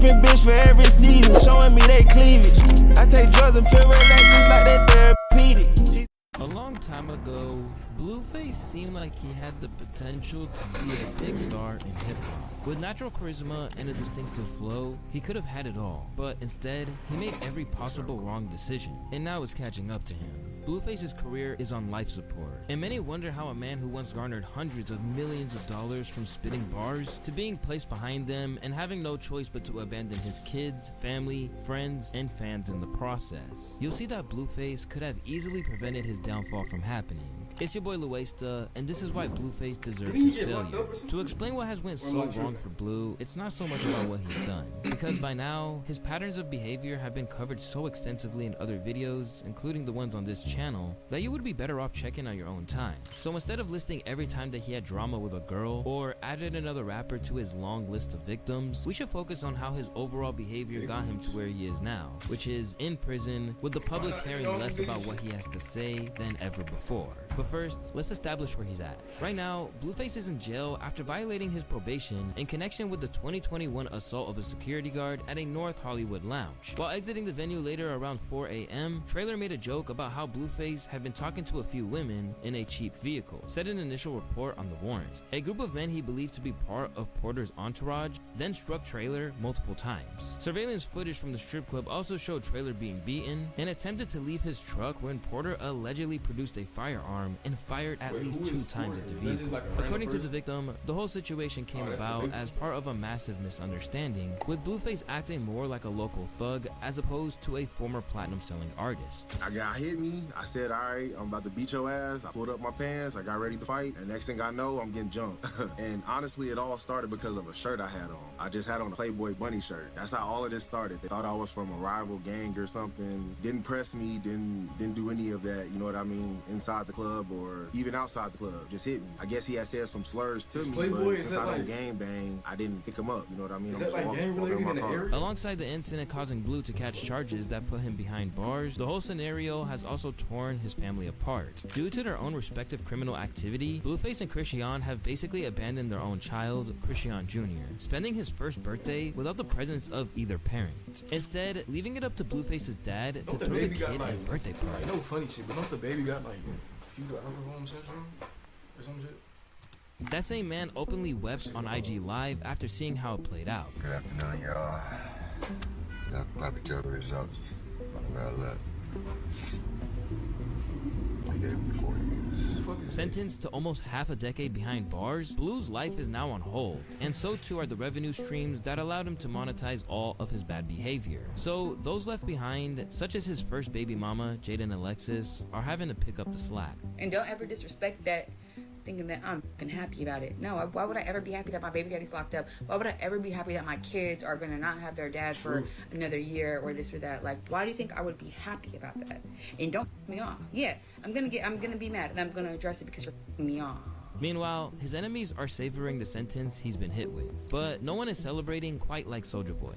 different bitch for every season, showing me they cleavage. I take drugs and feel relaxed just like that therapeutic. A long time ago, Blueface seemed like he had the potential to be a big star in hip-hop. With natural charisma and a distinctive flow, he could have had it all, but instead, he made every possible wrong decision, and now it's catching up to him. Blueface's career is on life support, and many wonder how a man who once garnered hundreds of millions of dollars from spitting bars to being placed behind them and having no choice but to abandon his kids, family, friends, and fans in the process. You'll see that Blueface could have easily prevented his downfall from happening. It's your boy Luesta, and this is why Blueface deserves his failure. To explain what has went so wrong for Blue, it's not so much about what he's done, because by now, his patterns of behavior have been covered so extensively in other videos, including the ones on this channel, that you would be better off checking on your own time. So instead of listing every time that he had drama with a girl, or added another rapper to his long list of victims, we should focus on how his overall behavior got him to where he is now, which is in prison, with the public caring less about what he has to say than ever before. But first, let's establish where he's at. Right now, Blueface is in jail after violating his probation in connection with the 2021 assault of a security guard at a North Hollywood lounge. While exiting the venue later around 4 a.m., Trailer made a joke about how Blueface had been talking to a few women in a cheap vehicle, said an initial report on the warrant. A group of men he believed to be part of Porter's entourage then struck Trailer multiple times. Surveillance footage from the strip club also showed Trailer being beaten and attempted to leave his truck when Porter allegedly produced a firearm and fired at least 2 times at the vehicle. According to the victim, the whole situation came about as part of a massive misunderstanding, with Blueface acting more like a local thug as opposed to a former platinum selling artist. A guy hit me, I said, alright, I'm about to beat your ass. I pulled up my pants, I got ready to fight, and next thing I know, I'm getting jumped. And honestly, it all started because of a shirt I had on. I just had on a Playboy bunny shirt. That's how all of this started. They thought I was from a rival gang or something. Didn't press me, didn't do any of that, you know what I mean, inside the club or even outside the club. Just hit me. I guess he had said some slurs to me, but since I don't gang bang, I didn't pick him up, you know what I mean? Is that like gang related in the area? Alongside the incident causing Blue to catch charges that put him behind bars, the whole scenario has also torn his family apart. Due to their own respective criminal activity, Blueface and Chrisean have basically abandoned their own child, Chrisean Jr., spending his first birthday without the presence of either parent. Instead, leaving it up to Blueface's dad to throw the kid a birthday party. No funny shit, but don't the baby got like fetal alcohol syndrome or some shit? That same man openly wept on IG Live after seeing how it played out. Good afternoon, y'all. Y'all can probably tell the results by where I left. I gave him 4 years. Sentenced to almost half a decade behind bars, Blue's life is now on hold, and so too are the revenue streams that allowed him to monetize all of his bad behavior. So those left behind, such as his first baby mama, Jaden Alexis, are having to pick up the slack. And don't ever disrespect that, thinking that I'm fucking happy about it. No, why would I ever be happy that my baby daddy's locked up? Why would I ever be happy that my kids are gonna not have their dad for another year or this or that? Like, why do you think I would be happy about that? And don't piss me off. Yeah, I'm gonna be mad and I'm gonna address it because you're pissing me off. Meanwhile, his enemies are savoring the sentence he's been hit with, but no one is celebrating quite like Soulja Boy.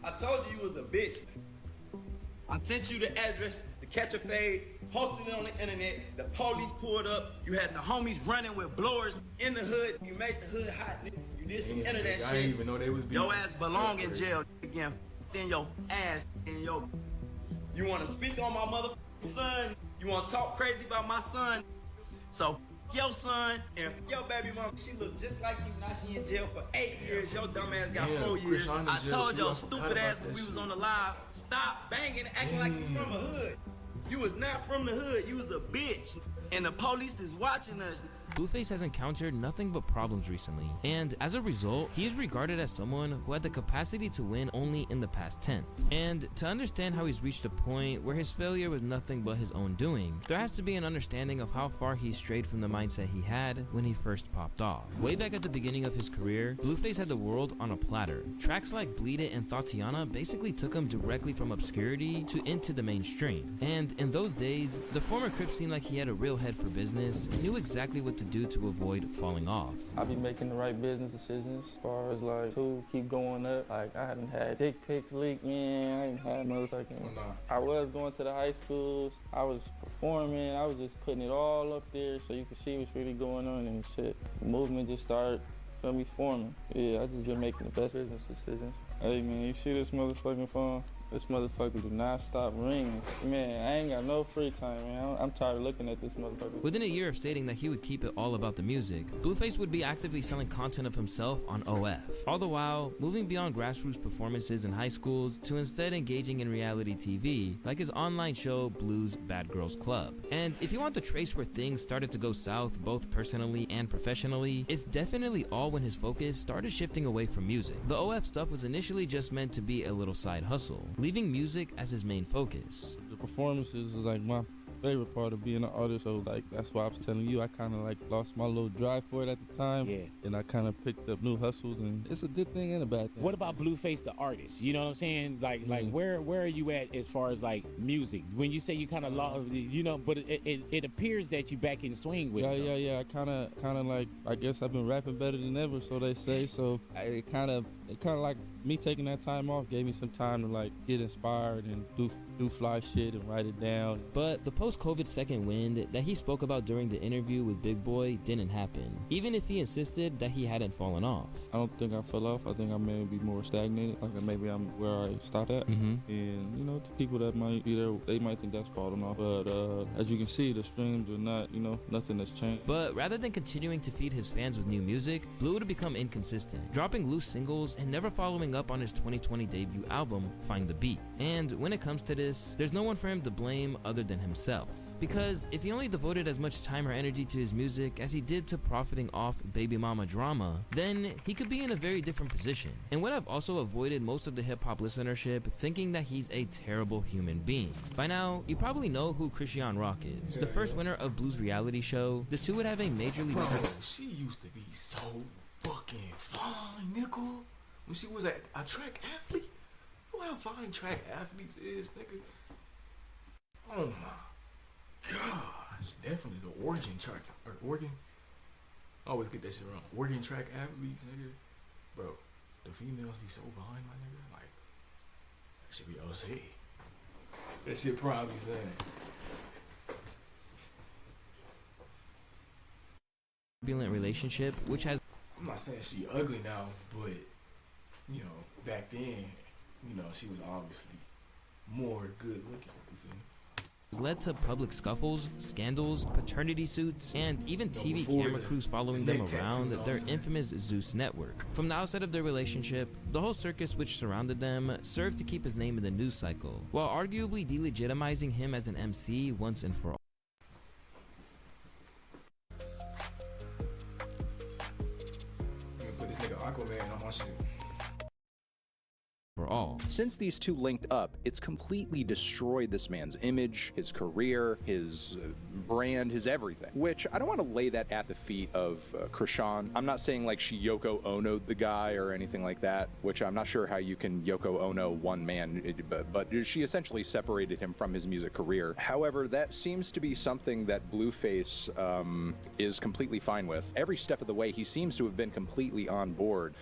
I told you was a bitch. I sent you the address to catch a fade, posted it on the internet, the police pulled up, you had the homies running with blowers in the hood, you made the hood hot, you did some internet shit. I didn't even know they was beefing. Your ass belong in jail again, then your ass in your... You wanna speak on my motherfucking son, you wanna talk crazy about my son, so your son and your baby mom, she look just like you, now she in jail for 8 years, your dumb ass got 4 years. I told your stupid ass when we was on the live, stop banging and acting like you from the hood. You was not from the hood, you was a bitch. And the police is watching us. Blueface has encountered nothing but problems recently, and as a result, he is regarded as someone who had the capacity to win only in the past tense. And to understand how he's reached a point where his failure was nothing but his own doing, there has to be an understanding of how far he strayed from the mindset he had when he first popped off. Way back at the beginning of his career, Blueface had the world on a platter. Tracks like Bleed It and Thotiana basically took him directly from obscurity to into the mainstream. And in those days, the former Crip seemed like he had a real head for business and knew exactly what to do to avoid falling off. I be making the right business decisions as far as like to keep going up. Like I haven't had dick pics leaked, man. I ain't had motherfucking. I was going to the high schools. I was performing. I was just putting it all up there so you could see what's really going on and shit. The movement just started Feel me, forming. Yeah, I just been making the best business decisions. Hey man, you see this motherfucking phone? This motherfucker do not stop ringing. Man, I ain't got no free time, man. I'm tired of looking at this motherfucker. Within a year of stating that he would keep it all about the music, Blueface would be actively selling content of himself on OF, all the while moving beyond grassroots performances in high schools to instead engaging in reality TV, like his online show Blue's Bad Girls Club. And if you want to trace where things started to go south both personally and professionally, it's definitely all when his focus started shifting away from music. The OF stuff was initially just meant to be a little side hustle, leaving music as his main focus. The performances is like my favorite part of being an artist, so like that's why I was telling you I kind of like lost my little drive for it at the time. Yeah. And I kind of picked up new hustles, and it's a good thing and a bad thing. What about Blueface the artist? You know what I'm saying? Like where are you at as far as like music? When you say you kind of lost, you know, but it appears that you back in swing with it. Yeah. I kind of like, I guess I've been rapping better than ever, so they say. So it kind of like me taking that time off gave me some time to like get inspired and do fly shit and write it down. But the post-COVID second wind that he spoke about during the interview with Big Boy didn't happen, even if he insisted that he hadn't fallen off. I don't think I fell off. I think I may be more stagnated. Like maybe I'm where I stopped at. And you know, to people that might be there, they might think that's falling off. But as you can see, the streams are not, you know, nothing has changed. But rather than continuing to feed his fans with new music, Blue would become inconsistent, dropping loose singles and never following up on his 2020 debut album, Find the Beat. And when it comes to this, there's no one for him to blame other than himself. Because if he only devoted as much time or energy to his music as he did to profiting off baby mama drama, then he could be in a very different position, and would have also avoided most of the hip-hop listenership thinking that he's a terrible human being. By now, you probably know who Chrisean Rock is, the first winner of Blue's reality show. The two would have a majorly... Bro, she used to be so fucking fine, nickel. When she was a track athlete. You know how fine track athletes is, nigga? Oh my gosh. Definitely the Oregon track, or Oregon. I always get that shit wrong. Oregon track athletes, nigga. Bro, the females be so fine, my nigga. Like, that should be OC. That shit probably saying. turbulent relationship, which has... I'm not saying she ugly now, but, you know, back then, you know, she was obviously more good looking, you feel me? led to public scuffles, scandals, paternity suits, and even TV camera crews following them around their infamous Zeus network. From the outset of their relationship, the whole circus which surrounded them served to keep his name in the news cycle, while arguably delegitimizing him as an MC once and for all. Put this nigga Aquaman on my shit. Since these two linked up, it's completely destroyed this man's image, his career, his brand, his everything. Which, I don't want to lay that at the feet of Chrisean. I'm not saying like she Yoko Ono'd the guy or anything like that, which I'm not sure how you can Yoko Ono one man, but she essentially separated him from his music career. However, that seems to be something that Blueface is completely fine with. Every step of the way, he seems to have been completely on board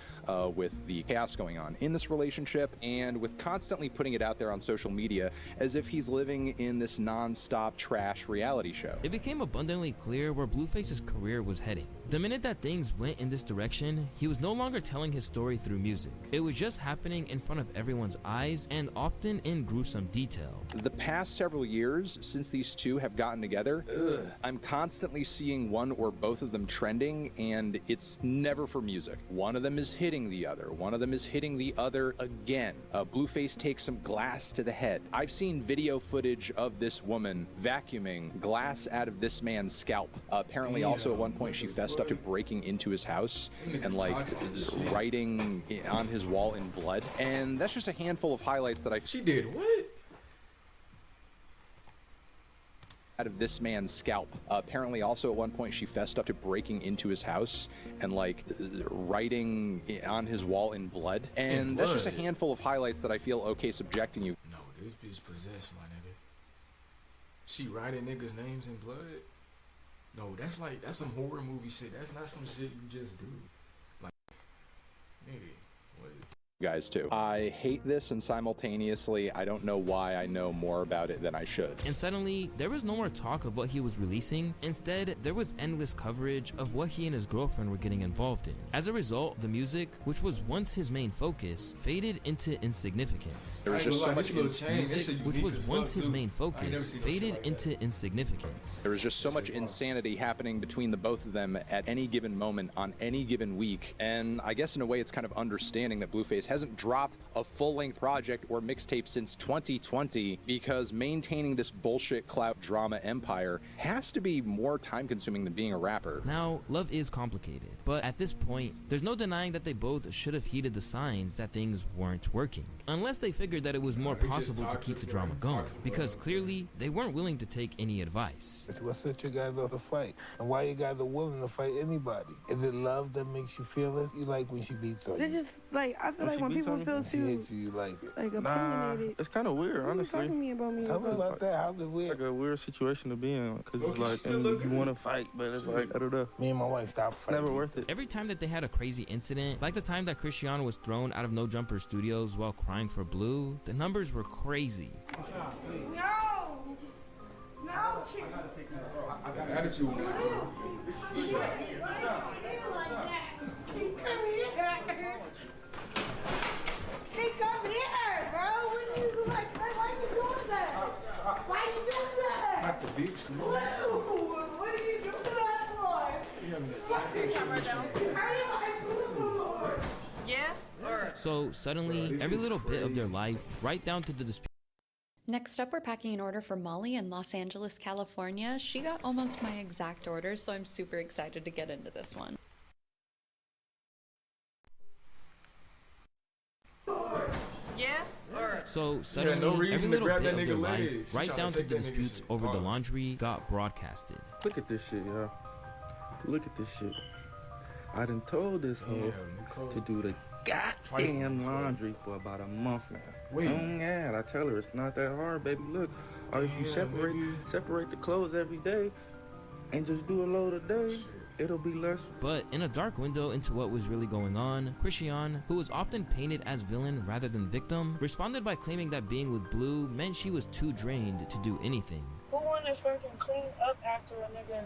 with the chaos going on in this relationship, and with constantly putting it out there on social media as if he's living in this non-stop trash reality show. It became abundantly clear where Blueface's career was heading. The minute that things went in this direction, he was no longer telling his story through music. It was just happening in front of everyone's eyes and often in gruesome detail. The past several years since these two have gotten together, I'm constantly seeing one or both of them trending, and it's never for music. One of them is hitting the other. One of them is hitting the other again. Blueface takes some glass to the head. I've seen video footage of this woman vacuuming glass out of this man's scalp. Apparently also at one point she fessed up to breaking into his house and like writing on his wall in blood. And that's just a handful of highlights that She did what? Out of this man's scalp. Apparently also at one point she fessed up to breaking into his house and like writing on his wall in blood. And that's just a handful of highlights that I feel okay subjecting you. No, this bitch possessed, my nigga. She writing niggas' names in blood? No, that's some horror movie shit. That's not some shit you just do. Like, nigga, what? guys too. I hate this, and simultaneously, I don't know why I know more about it than I should. And suddenly, there was no more talk of what he was releasing. Instead, there was endless coverage of what he and his girlfriend were getting involved in. As a result, the music, which was once his main focus, faded into insignificance. There was just so much which was once his main focus, faded into insignificance. There was just so much insanity happening between the both of them at any given moment on any given week. And I guess in a way it's kind of understanding that Blueface hasn't dropped a full-length project or mixtape since 2020 because maintaining this bullshit clout drama empire has to be more time-consuming than being a rapper. Now, love is complicated, but at this point, there's no denying that they both should have heeded the signs that things weren't working. Unless they figured that it was more possible to keep the drama going, because clearly they weren't willing to take any advice. What's it you guys love to fight? And why you guys are willing to fight anybody? Is it love that makes you feel this? You like when she beats on you? It's just like, I feel like when people feel She too hits you, you like it. like opinionated. It's kind of weird, What are you honestly. talking to me about me? Tell me about that. How's it weird? Like a weird situation to be in, because it's like, and you want to fight, but it's like, I don't know. Me and my wife stopped fighting. Never worth it. Every time that they had a crazy incident, like the time that Chrisean was thrown out of No Jumper Studios while crying for Blue, the numbers were crazy. No! No, kid. I got attitude when I do. Shit. Why you like that? He come here. He come here, bro. What are you like? Why you doing that? Why you doing that? Not the beach, come on. What are you doing that for? You having a Yeah? So suddenly, Bro, every is little bit of their crazy. life, right down to the dispute. Next up, we're packing an order for Molly in Los Angeles, California. She got almost my exact order, so I'm super excited to get into this one. Yeah? So suddenly, no reason every to little grab bit that of their nigga life, legs. right Tryna down to take the that nigga's disputes over the balls. laundry, got broadcasted. Look at this shit, y'all. Look at this shit. I done told this hoe to do the goddamn laundry for about a month now. Wait. Yeah, I tell her it's not that hard, baby. Look, or if you separate the clothes every day and just do a load a day, it'll be less. But in a dark window into what was really going on, Chrisean, who was often painted as villain rather than victim, responded by claiming that being with Blue meant she was too drained to do anything. Who wanna fucking clean up after a nigga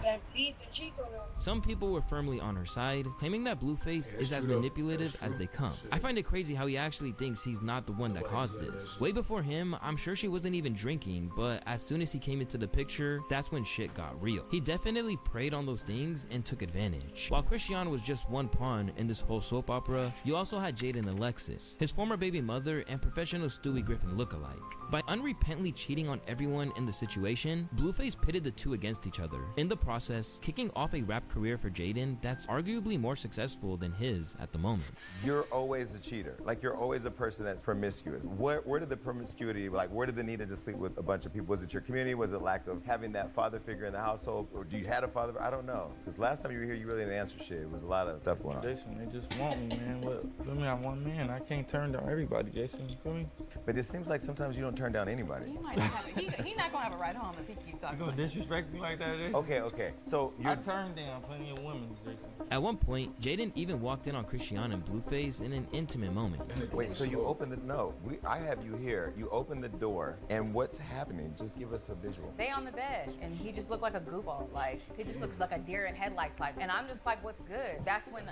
that beats and cheats on them? Some people were firmly on her side, claiming that Blueface is as manipulative as they come. I find it crazy how he actually thinks he's not the one that caused this. Way before him, I'm sure she wasn't even drinking, but as soon as he came into the picture, that's when shit got real. He definitely preyed on those things and took advantage. While Chrisean was just one pawn in this whole soap opera, you also had Jaden Alexis, his former baby mother and professional Stewie Griffin lookalike. By unrepentantly cheating on everyone in the situation, Blueface pitted the two against each other, in the process kicking off a rap career for Jaden that's arguably more successful than his at the moment. You're always a cheater. Like, you're always a person that's promiscuous. Where did the promiscuity, like, where did the need to just sleep with a bunch of people? Was it your community? Was it lack of having that father figure in the household? Or do you had a father? I don't know. Because last time you were here, you really didn't answer shit. It was a lot of stuff going on. Jason, they just want me, man. What? Feel me? I'm one man. I can't turn down everybody, Jason. You feel me? But it seems like sometimes you don't turn down anybody. He might not have it. He not gonna have a ride home if he keeps talking. You gonna disrespect me like that, Jason? Okay. So I turned down plenty of women, Jason. At one point, Jaden even walked in on Chrisean and Blueface in an intimate moment. Wait, so you open the, no, I have you here. You open the door, and what's happening? Just give us a visual. They on the bed, and he just looked like a goofball. Like, he just looks like a deer in headlights type. And I'm just like, what's good? That's when,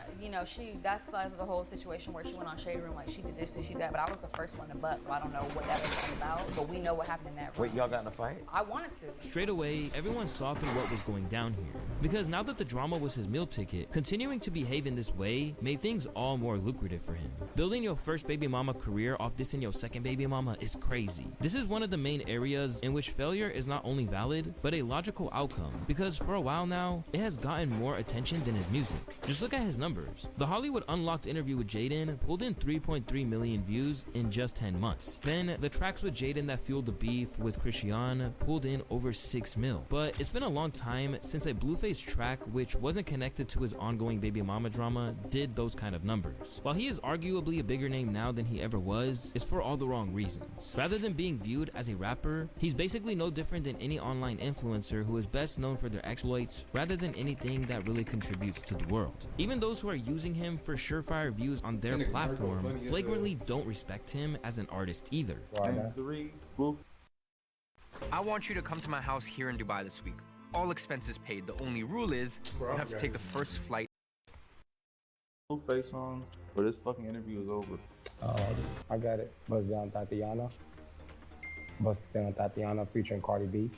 that's like the whole situation where she went on Shade Room, like, she did this and she did that. But I was the first one to butt, so I don't know what that was all about. But we know what happened in that room. Wait, y'all got in a fight? I wanted to. Straight away, everyone saw through what was going down here. Because now that the drama was his meal ticket, continuing to behave in this way made things all more lucrative for him. Building your first baby mama career off dissing your second baby mama is crazy. This is one of the main areas in which failure is not only valid, but a logical outcome. Because for a while now, it has gotten more attention than his music. Just look at his numbers. The Hollywood Unlocked interview with Jaden pulled in 3.3 million views in just 10 months. hits. Then the tracks with Jaden that fueled the beef with Chrisean pulled in over 6 mil. But it's been a long time since a Blueface track which wasn't connected to his ongoing baby mama drama did those kind of numbers. While he is arguably a bigger name now than he ever was, it's for all the wrong reasons. Rather than being viewed as a rapper, he's basically no different than any online influencer who is best known for their exploits rather than anything that really contributes to the world. Even those who are using him for surefire views on their platform flagrantly don't respect him as an artist either. I want you to come to my house here in Dubai this week. All expenses paid. The only rule is you have to take the first flight. Blueface song, but this fucking interview is over. I got it. Bust Down Tatiana. Bust Down Tatiana featuring Cardi B.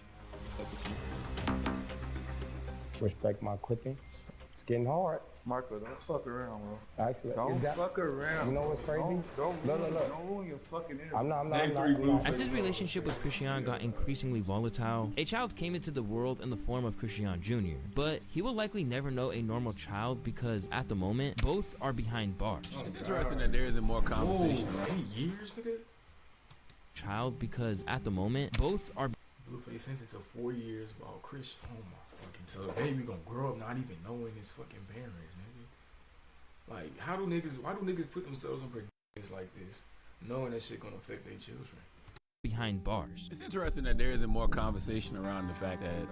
Respect my quippings. It's getting hard. Marco, don't fuck around, bro. Actually, don't fuck around. You know what's crazy? Don't ruin your fucking interview. I'm not. As his relationship with Chrisean got increasingly volatile, a child came into the world in the form of Chrisean Jr. But he will likely never know a normal child because at the moment, both are behind bars. It's interesting that there isn't more conversation. 8 years, nigga? Child because at the moment, both are... Blueface sentenced to 4 years while Chris, oh my fucking, so the baby gonna grow up not even knowing his fucking parents, nigga. Like, why do niggas put themselves in predicaments like this, knowing that shit gonna affect their children? Behind bars. It's interesting that there isn't more conversation around the fact that,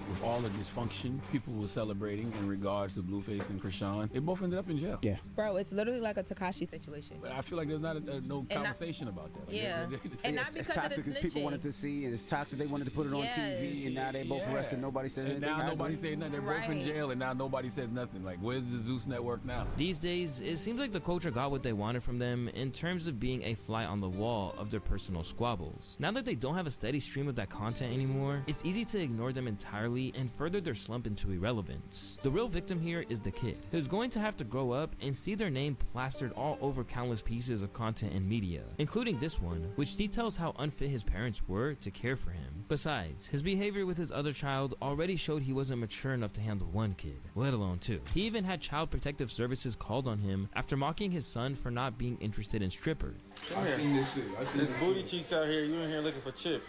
with all the dysfunction people were celebrating in regards to Blueface and Chrisean, they both ended up in jail. Yeah. Bro, it's literally like a Tekashi situation. But I feel like there's not no conversation about that. Like, yeah. And not because of the toxic as people wanted to see, and it's toxic they wanted to put it on TV, and now they both arrested. Nobody said anything. And now nobody said nothing. They're both in jail, and now nobody says nothing. Like, where's the Zeus Network now? These days, it seems like the culture got what they wanted from them in terms of being a fly on the wall of their personal squabbles. Now that they don't have a steady stream of that content anymore, it's easy to ignore them entirely and further their slump into irrelevance. The real victim here is the kid, who's going to have to grow up and see their name plastered all over countless pieces of content and media, including this one, which details how unfit his parents were to care for him. Besides, his behavior with his other child already showed he wasn't mature enough to handle one kid, let alone two. He even had Child Protective Services called on him after mocking his son for not being interested in strippers. I seen this shit. There's booty cheeks out here. You in here looking for chips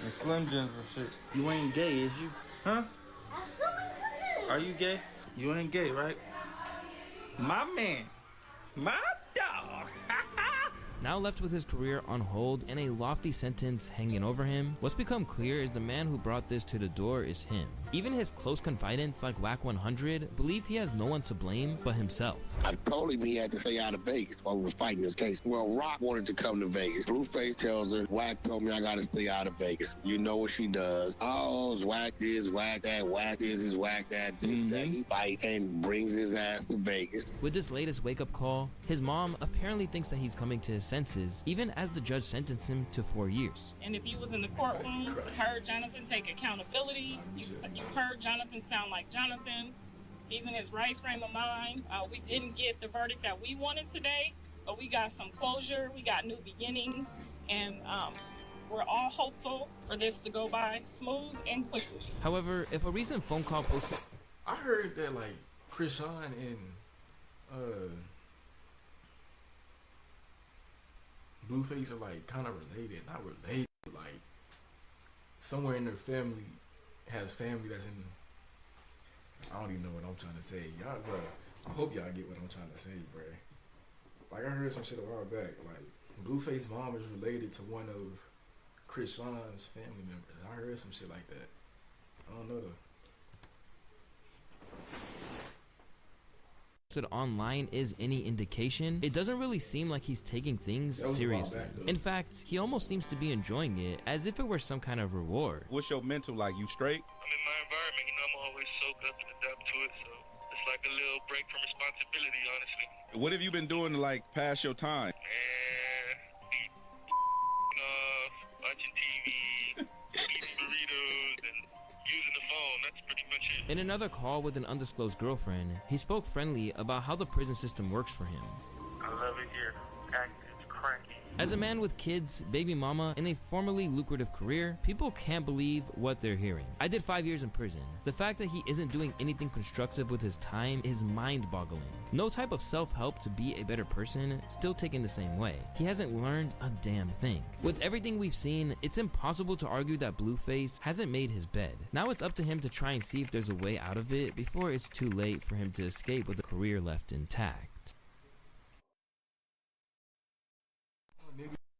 and Slim Jims and shit. You ain't gay, is you? Huh? Are you gay? You ain't gay, right? My man. My dog. Now left with his career on hold and a lofty sentence hanging over him, what's become clear is the man who brought this to the door is him. Even his close confidants like Wack 100 believe he has no one to blame but himself. I told him he had to stay out of Vegas while we were fighting this case. Well, Rock wanted to come to Vegas. Blueface tells her, Wack told me I gotta stay out of Vegas. You know what she does. Oh, it's Wack this, Wack that, Wack this is Wack that, that. He fight and brings his ass to Vegas. With this latest wake-up call, his mom apparently thinks that he's coming to his senses, even as the judge sentenced him to 4 years. And if you was in the courtroom, you heard Jonathan take accountability, you heard Jonathan sound like Jonathan. He's in his right frame of mind. We didn't get the verdict that we wanted today, but we got some closure, we got new beginnings, and we're all hopeful for this to go by smooth and quickly. However, if a recent phone call posted... I heard that, like, Chrisean and Blueface are like kind of related, not related, but like somewhere in their family has family that's in. I don't even know what I'm trying to say, y'all, bro. I hope y'all get what I'm trying to say, bro. Like I heard some shit a while back, like Blueface mom is related to one of Chrisean's family members. I heard some shit like that. I don't know though. Online is any indication, it doesn't really seem like he's taking things seriously. In fact, he almost seems to be enjoying it as if it were some kind of reward. What's your mental like? You straight? I'm in my environment, you know, I'm always soaked up and adapt to it, so it's like a little break from responsibility, honestly. What have you been doing to like pass your time? Watching TV, eating burritos, and using the phone. That's pretty much it. In another call with an undisclosed girlfriend, he spoke friendly about how the prison system works for him. I love it here. Active, cranky, As a man with kids, baby mama, and a formerly lucrative career, people can't believe what they're hearing. I did 5 years in prison. The fact that he isn't doing anything constructive with his time is mind-boggling. No type of self-help to be a better person, still taken the same way. He hasn't learned a damn thing. With everything we've seen, it's impossible to argue that Blueface hasn't made his bed. Now it's up to him to try and see if there's a way out of it before it's too late for him to escape with a career left intact.